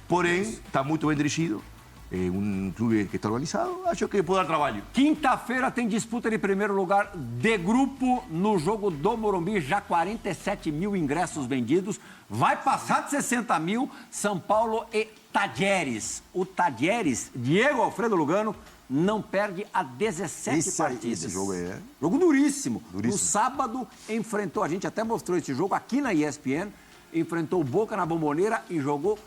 Porém, está muito bem dirigido. É um clube que está organizado. Acho que pode dar trabalho. Quinta-feira tem disputa de primeiro lugar de grupo no jogo do Morumbi. Já 47 mil ingressos vendidos. Vai passar de 60 mil. São Paulo e Tajeres. O Tajeres, Diego Alfredo Lugano, não perde há 17 partidas. Esse jogo é... Jogo duríssimo. Duríssimo. No sábado, enfrentou, a gente até mostrou esse jogo aqui na ESPN, enfrentou o Boca na Bombonera e jogou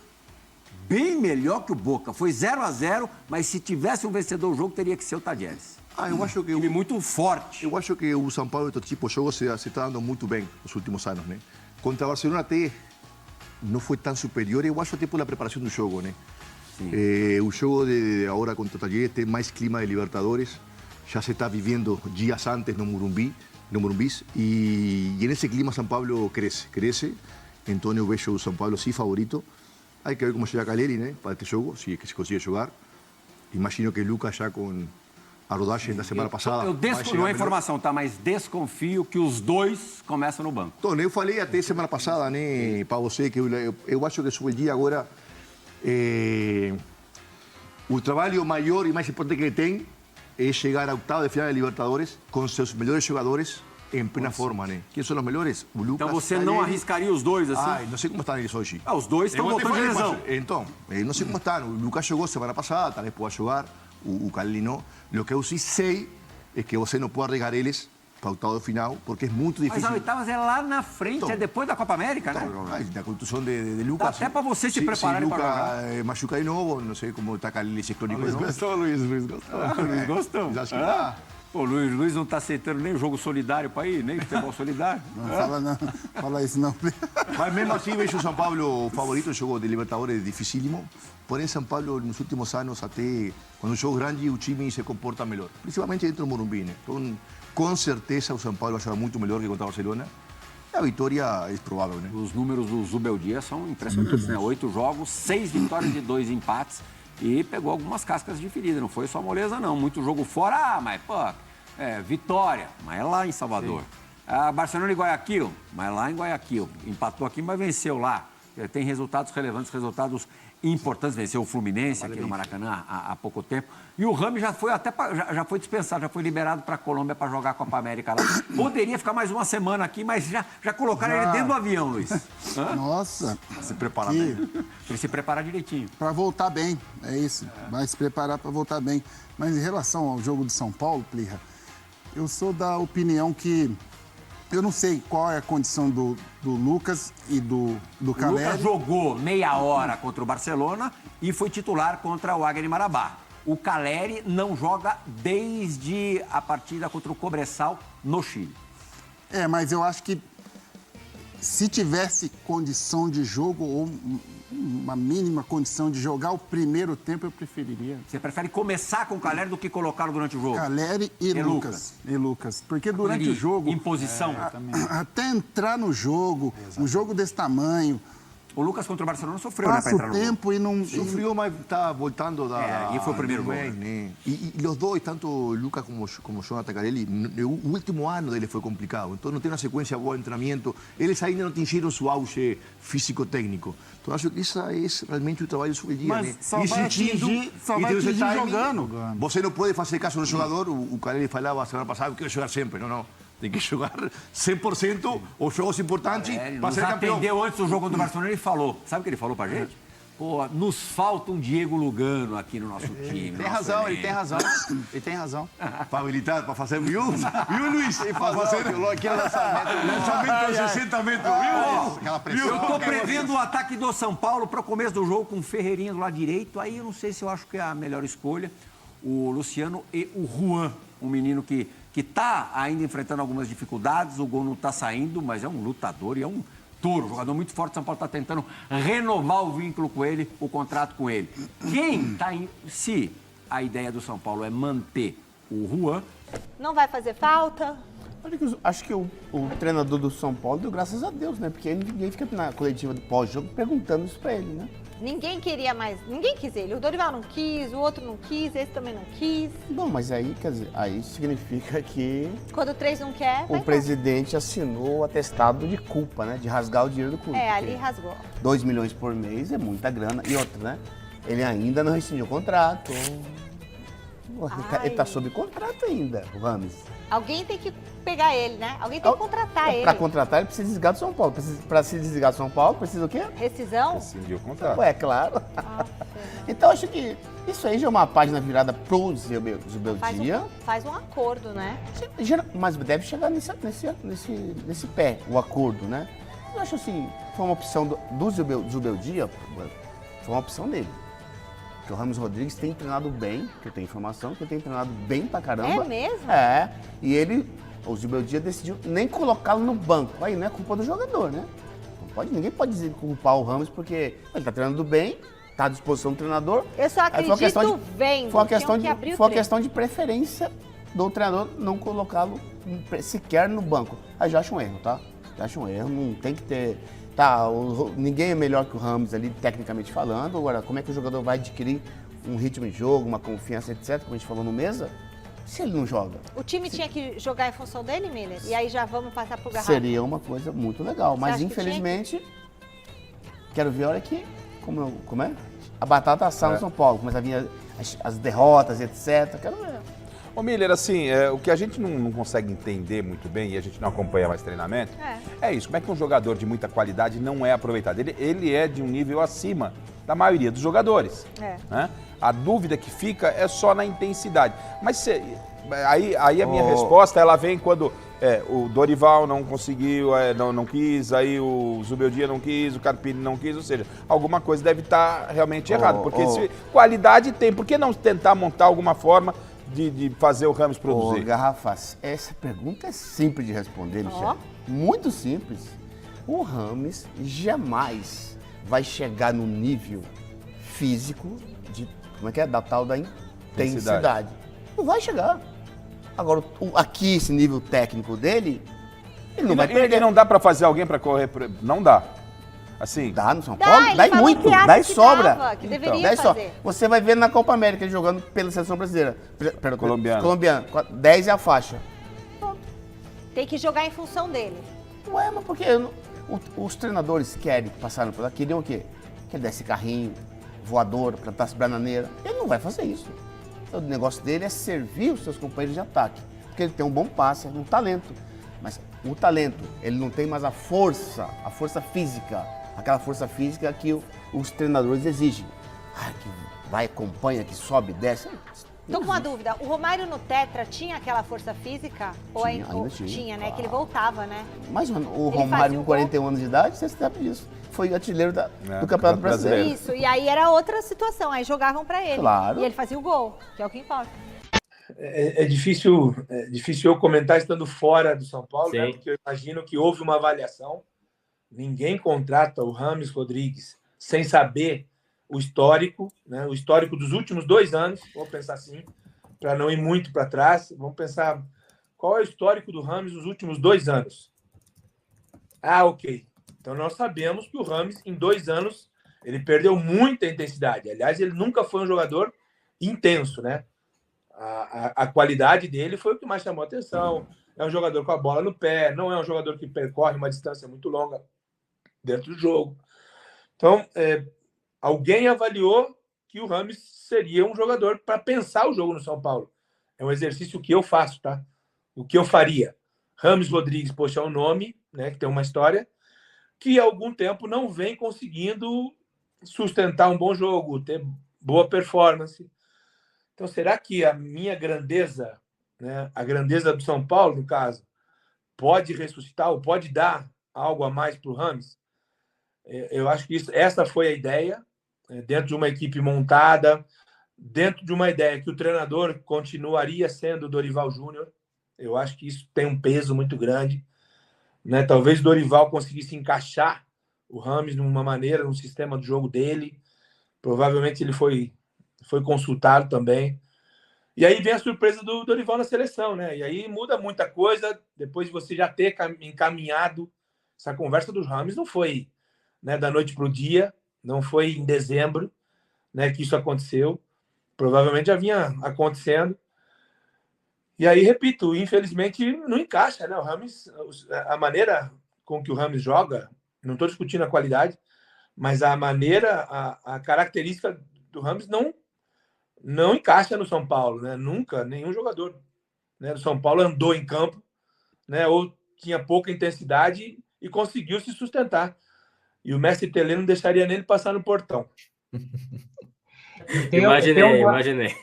bem melhor que o Boca. Foi 0-0, mas se tivesse um vencedor, o jogo teria que ser o Tajeres. Eu acho que... Ele é muito forte. Eu acho que o São Paulo, este tipo de jogo, se está dando muito bem nos últimos anos, né? Contra o Barcelona até não foi tão superior, eu acho até por a preparação do jogo, né? O jogo de agora contra o Tajeres tem mais clima de Libertadores, já se está vivendo dias antes no Morumbi, e nesse clima São Paulo cresce, então eu vejo o São Paulo sim favorito. Hay que ver cómo llega Caleri, ¿no? Para este juego, si es que se consigue jugar. Imagino que Lucas já com a rodagem da semana passada... Não é informação, tá? Mas desconfio que os dois começam no banco. Então, eu falei até semana passada, né, para você, que eu acho que sobre o dia agora... o trabalho maior e mais importante que ele tem é chegar a oitavo de final de Libertadores com seus melhores jogadores em plena forma, né? Quem são os melhores? O Lucas, então você Caleri... não arriscaria os dois assim? Não sei como estão eles hoje. Os dois estão voltando de lesão. Então, não sei como estão. O Lucas jogou semana passada, talvez possa jogar. O Caleri não. O que eu sim sei é que você não pode regar eles para o oitavo de final, porque é muito difícil. Mas a oitavas é lá na frente, então, é depois da Copa América, né? Da contusão de Lucas. Dá até para você se preparar para jogar. Se Lucas machuca de novo, não sei como está Caleri esse crônico. Luiz gostou. Luiz gostou. Acho que tá. Pô, Luiz não está aceitando nem jogo solidário para ir, nem futebol solidário. Não fala isso não. Mas mesmo assim, vejo o São Paulo favorito, o jogo de Libertadores é dificílimo. Porém, São Paulo, nos últimos anos, até quando o jogo é grande, o time se comporta melhor. Principalmente dentro do Morumbi, né? Então, com certeza, o São Paulo vai jogar muito melhor que contra o Barcelona. E a vitória é provável, né? Os números do Zubeldia são impressionantes, né? 8 jogos, 6 vitórias e 2 empates. E pegou algumas cascas de ferida, não foi só moleza, não. Muito jogo fora, mas, pô, vitória, mas é lá em Salvador. Barcelona e Guayaquil, mas lá em Guayaquil. Empatou aqui, mas venceu lá. Tem resultados relevantes, resultados importantes. Venceu o Fluminense aqui no Maracanã há pouco tempo. E o Rami já foi já foi dispensado, já foi liberado para a Colômbia para jogar a Copa América lá. Poderia ficar mais uma semana aqui, mas já colocaram ele dentro do avião, Luiz. Nossa. Pra se preparar bem. Ele se preparar direitinho. Para voltar bem, é isso. Vai se preparar para voltar bem. Mas em relação ao jogo de São Paulo, Plirra, eu sou da opinião que... Eu não sei qual é a condição do Lucas e do Caleri. O Lucas jogou meia hora contra o Barcelona e foi titular contra o Águia de Marabá. O Caleri não joga desde a partida contra o Cobresal no Chile. Mas eu acho que se tivesse condição de jogo ou uma mínima condição de jogar o primeiro tempo, eu preferiria. Você prefere começar com o Caleri do que colocá-lo durante o jogo? Caleri e Lucas. E Lucas. Porque durante o jogo... Em posição. Até entrar no jogo, um jogo desse tamanho... O Lucas contra o Barcelona sofreu, né, para entrar no tempo jogo. E não... Sofreu, mas está voltando da... E foi o primeiro gol. Né? E os dois, tanto o Lucas como o Jonathan Carelli, o último ano dele foi complicado. Então não tem uma sequência boa de treinamento. Eles ainda não atingiram seu auge físico-técnico. Então acho que isso é realmente o trabalho sobre o dia. Mas né? só vai atingir jogando. Você não pode fazer caso no jogador. O Carelli falava semana passada, eu quero jogar sempre. Não. Tem que jogar 100% os jogos importantes para ser campeão. Atendeu antes do jogo do Barcelona, ele falou. Sabe o que ele falou pra gente? Pô, nos falta um Diego Lugano aqui no nosso time. Tem razão, ele tem razão. Ele tem razão. Para habilitar, para fazer, viu, Luiz? Para fazer aquele lançamento de 60 metros, viu? Aquela pressão. Eu tô prevendo o ataque do São Paulo para o começo do jogo com o Ferreirinha do lado direito. Aí eu não sei se eu acho que é a melhor escolha. O Luciano e o Juan, um menino que está ainda enfrentando algumas dificuldades. O gol não está saindo, mas é um lutador e é um touro, jogador muito forte. São Paulo está tentando renovar o vínculo com ele, o contrato com ele. Quem está se a ideia do São Paulo é manter o Juan... Não vai fazer falta? Acho que o treinador do São Paulo deu graças a Deus, né? Porque ninguém fica na coletiva do pós-jogo perguntando isso pra ele, né? Ninguém queria mais, ninguém quis ele. O Dorival não quis, o outro não quis, esse também não quis. Bom, mas aí, quer dizer, aí significa que Quando 3 não quer, vai o presidente assinou o atestado de culpa, né? De rasgar o dinheiro do clube. embora. Ali porque rasgou. 2 milhões por mês é muita grana. E outra, né? Ele ainda não rescindiu o contrato. Ele tá sob contrato ainda, o Rames. Alguém tem que pegar ele, né? Alguém tem que contratar ele. Pra contratar, ele precisa desligar do São Paulo. Pra se desligar do São Paulo, precisa o quê? Rescisão? Rescindiu o contrato. Ué, claro. Então, acho que isso aí já é uma página virada pro Zubeldia. Faz um acordo, né? Mas deve chegar nesse pé, o acordo, né? Eu acho assim, foi uma opção do Zubeldia, foi uma opção dele. Porque o Ramos Rodrigues tem treinado bem, que eu tenho informação, que ele tem treinado bem pra caramba. É mesmo? É, e o Zubeldia decidiu nem colocá-lo no banco. Aí não é culpa do jogador, né? Ninguém pode culpar o Ramos porque ele tá treinando bem, tá à disposição do treinador. Eu só acredito vendo. Foi uma questão de preferência do treinador não colocá-lo sequer no banco. Aí já acho um erro, tá? Já acho um erro, não tem que ter... Tá, ninguém é melhor que o Ramos ali, tecnicamente falando. Agora, como é que o jogador vai adquirir um ritmo de jogo, uma confiança, etc., como a gente falou no Mesa, se ele não joga? O time tinha que jogar em função dele, Miller? E aí já vamos passar pro Garrafa? Seria uma coisa muito legal, Você mas acha que infelizmente, quero ver a hora que, como é? A batata assar no São Paulo, começa a vir as derrotas, etc., quero ver. Ô Miller, assim, o que a gente não consegue entender muito bem e a gente não acompanha mais treinamento, é isso. Como é que um jogador de muita qualidade não é aproveitado? Ele é de um nível acima da maioria dos jogadores. Né? A dúvida que fica é só na intensidade. Mas aí a minha resposta, ela vem quando o Dorival não conseguiu, não quis, aí o Zubeldia não quis, o Carpini não quis, ou seja, alguma coisa deve estar realmente errada. Porque se qualidade tem, por que não tentar montar alguma forma de fazer o Ramos produzir? Garrafas, essa pergunta é simples de responder, Michel. Muito simples. O Ramos jamais vai chegar no nível físico da tal da intensidade. Não vai chegar. Agora, aqui, esse nível técnico dele, ele não vai perder. E não dá pra fazer alguém pra correr? Não dá. Assim, dá no São Paulo, dá e muito, dá e sobra. Que deveria fazer. Você vai ver na Copa América ele jogando pela seleção brasileira. Colombiano. 10 é a faixa. Tem que jogar em função dele. Ué, mas por que os treinadores passaram por lá, queriam o quê? Que ele desse carrinho, voador, plantasse bananeira. Ele não vai fazer isso. O negócio dele é servir os seus companheiros de ataque. Porque ele tem um bom passe, um talento. Mas o talento, ele não tem mais a força física. Aquela força física que os treinadores exigem. Que vai, acompanha, que sobe, desce. Tô com uma dúvida. O Romário no Tetra tinha aquela força física? Ainda tinha, né? Que ele voltava, né? Mas o Romário com 41 anos de idade, você sabe disso. Foi artilheiro do Campeonato Brasileiro. Isso, e aí era outra situação. Aí jogavam pra ele. Claro. E ele fazia o gol, que é o que importa. É difícil eu comentar estando fora do São Paulo, né? Porque eu imagino que houve uma avaliação. Ninguém contrata o Ramos Rodrigues sem saber o histórico, né? O histórico dos últimos 2 anos, vamos pensar assim, para não ir muito para trás, vamos pensar qual é o histórico do Ramos nos últimos 2 anos. Ok. Então nós sabemos que o Ramos, em 2 anos, ele perdeu muita intensidade. Aliás, ele nunca foi um jogador intenso, né? A qualidade dele foi o que mais chamou a atenção. É um jogador com a bola no pé, não é um jogador que percorre uma distância muito longa dentro do jogo. Então, alguém avaliou que o Ramos seria um jogador para pensar o jogo no São Paulo. É um exercício que eu faço, tá? O que eu faria? Ramos Rodrigues, poxa, é um nome, né, que tem uma história, que há algum tempo não vem conseguindo sustentar um bom jogo, ter boa performance. Então, será que a minha grandeza, né, a grandeza do São Paulo, no caso, pode ressuscitar ou pode dar algo a mais para o Ramos? Eu acho que essa foi a ideia, dentro de uma equipe montada, dentro de uma ideia que o treinador continuaria sendo o Dorival Júnior. Eu acho que isso tem um peso muito grande, né? Talvez o Dorival conseguisse encaixar o Ramos numa maneira, no sistema de jogo dele. Provavelmente ele foi consultado também. E aí vem a surpresa do Dorival na seleção, né? E aí muda muita coisa, depois de você já ter encaminhado. Essa conversa dos Rames não foi, né, da noite para o dia, não foi em dezembro, né, que isso aconteceu. Provavelmente já vinha acontecendo. E aí, repito, infelizmente não encaixa, né? O Rames, a maneira com que o Rames joga, não estou discutindo a qualidade, mas a maneira, a característica do Rames não encaixa no São Paulo, né? Nunca, nenhum jogador, né, do São Paulo andou em campo, né, ou tinha pouca intensidade e conseguiu se sustentar. E o mestre Telê não deixaria nem ele passar no portão. Imaginei.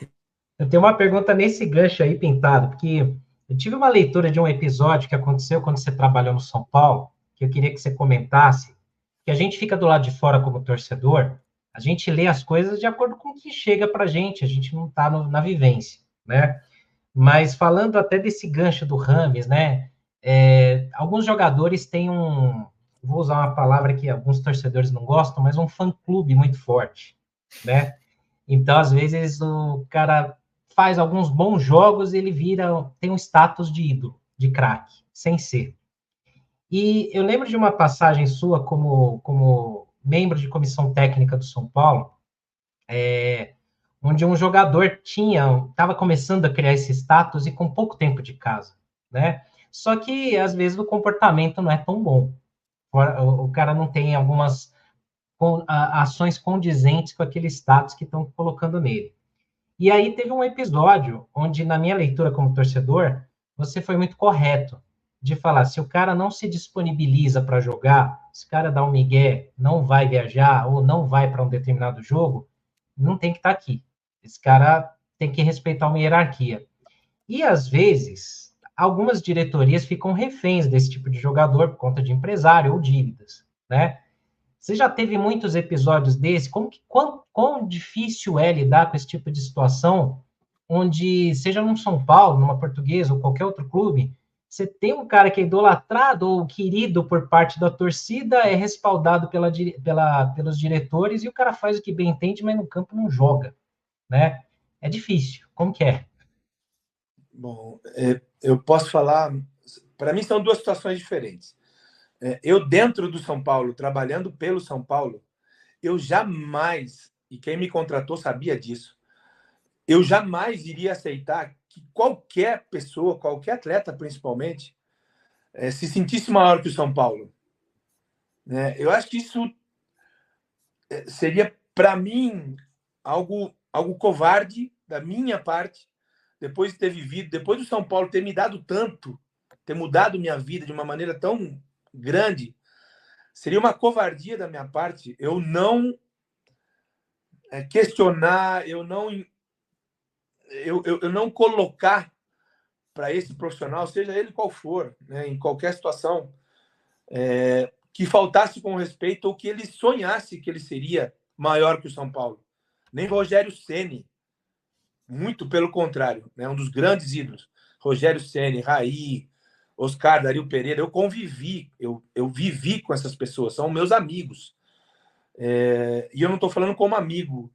Eu tenho uma pergunta nesse gancho aí, Pintado, porque eu tive uma leitura de um episódio que aconteceu quando você trabalhou no São Paulo, que eu queria que você comentasse, que a gente fica do lado de fora como torcedor, a gente lê as coisas de acordo com o que chega para a gente não está na vivência, né? Mas falando até desse gancho do Rames, né? Alguns jogadores têm vou usar uma palavra que alguns torcedores não gostam, mas um fã-clube muito forte, né? Então, às vezes, o cara faz alguns bons jogos e ele tem um status de ídolo, de craque, sem ser. E eu lembro de uma passagem sua como membro de comissão técnica do São Paulo, onde um jogador estava começando a criar esse status e com pouco tempo de casa, né? Só que, às vezes, o comportamento não é tão bom. O cara não tem algumas ações condizentes com aquele status que estão colocando nele. E aí teve um episódio onde, na minha leitura como torcedor, você foi muito correto de falar, se o cara não se disponibiliza para jogar, se o cara dá um migué, não vai viajar ou não vai para um determinado jogo, não tem que estar aqui. Esse cara tem que respeitar uma hierarquia. E, às vezes, algumas diretorias ficam reféns desse tipo de jogador por conta de empresário ou dívidas, né? Você já teve muitos episódios desse? Quão difícil é lidar com esse tipo de situação, onde, seja num São Paulo, numa Portuguesa ou qualquer outro clube, você tem um cara que é idolatrado ou querido por parte da torcida, é respaldado pelos diretores, e o cara faz o que bem entende, mas no campo não joga, né? É difícil. Como que é? Bom, eu posso falar... Para mim, são duas situações diferentes. Eu, dentro do São Paulo, trabalhando pelo São Paulo, eu jamais, e quem me contratou sabia disso, eu jamais iria aceitar que qualquer pessoa, qualquer atleta principalmente, se sentisse maior que o São Paulo. Eu acho que isso seria, para mim, algo covarde da minha parte, depois de ter vivido, depois do São Paulo ter me dado tanto, ter mudado minha vida de uma maneira tão grande, seria uma covardia da minha parte eu não questionar, eu não colocar para esse profissional, seja ele qual for, né, em qualquer situação, que faltasse com respeito ou que ele sonhasse que ele seria maior que o São Paulo. Nem Rogério Ceni, muito pelo contrário, né, um dos grandes ídolos. Rogério Ceni, Raí, Oscar, Dario Pereira, eu convivi, eu vivi com essas pessoas, são meus amigos. E eu não estou falando como amigo.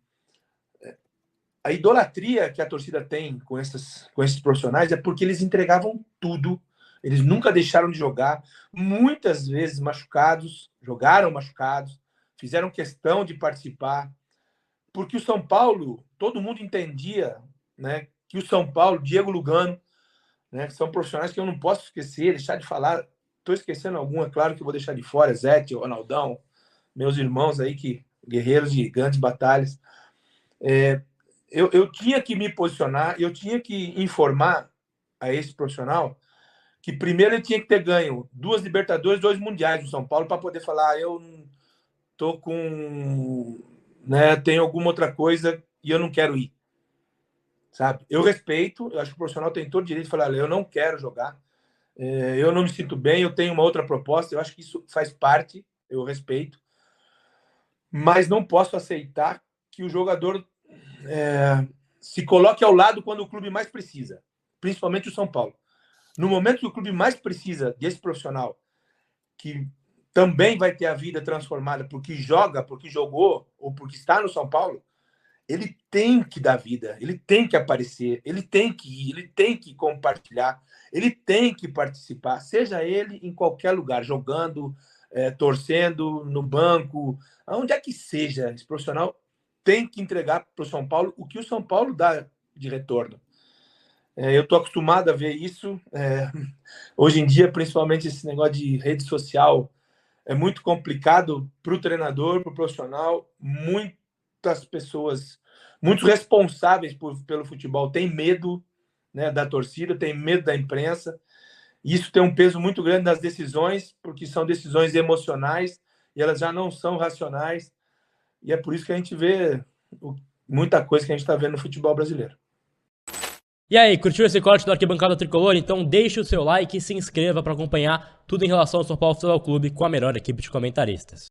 A idolatria que a torcida tem com esses profissionais é porque eles entregavam tudo, eles nunca deixaram de jogar, muitas vezes machucados, jogaram machucados, fizeram questão de participar, porque o São Paulo, todo mundo entendia, né, que o São Paulo, Diego Lugano, né, que são profissionais que eu não posso esquecer, deixar de falar. Estou esquecendo alguma, claro que eu vou deixar de fora, Zete, Ronaldão, meus irmãos aí, guerreiros de grandes batalhas. Eu tinha que me posicionar, eu tinha que informar a esse profissional que primeiro ele tinha que ter ganho 2 Libertadores, 2 Mundiais do São Paulo para poder falar, eu tô com... né, tenho alguma outra coisa e eu não quero ir. Sabe? Eu respeito, eu acho que o profissional tem todo o direito de falar, eu não quero jogar, eu não me sinto bem, eu tenho uma outra proposta, eu acho que isso faz parte, eu respeito, mas não posso aceitar que o jogador se coloque ao lado quando o clube mais precisa, principalmente o São Paulo. No momento que o clube mais precisa desse profissional, que também vai ter a vida transformada porque joga, porque jogou ou porque está no São Paulo, ele tem que dar vida, ele tem que aparecer, ele tem que ir, ele tem que compartilhar, ele tem que participar, seja ele em qualquer lugar, jogando, torcendo, no banco, aonde é que seja. Esse profissional tem que entregar para o São Paulo o que o São Paulo dá de retorno. Eu estou acostumado a ver isso. Hoje em dia, principalmente esse negócio de rede social, é muito complicado para o treinador, para o profissional. Muitas pessoas, muitos responsáveis pelo futebol têm medo, né, da torcida, têm medo da imprensa. Isso tem um peso muito grande nas decisões, porque são decisões emocionais e elas já não são racionais. E é por isso que a gente vê muita coisa que a gente está vendo no futebol brasileiro. E aí, curtiu esse corte do Arquibancada Tricolor? Então deixe o seu like e se inscreva para acompanhar tudo em relação ao São Paulo Futebol Clube com a melhor equipe de comentaristas.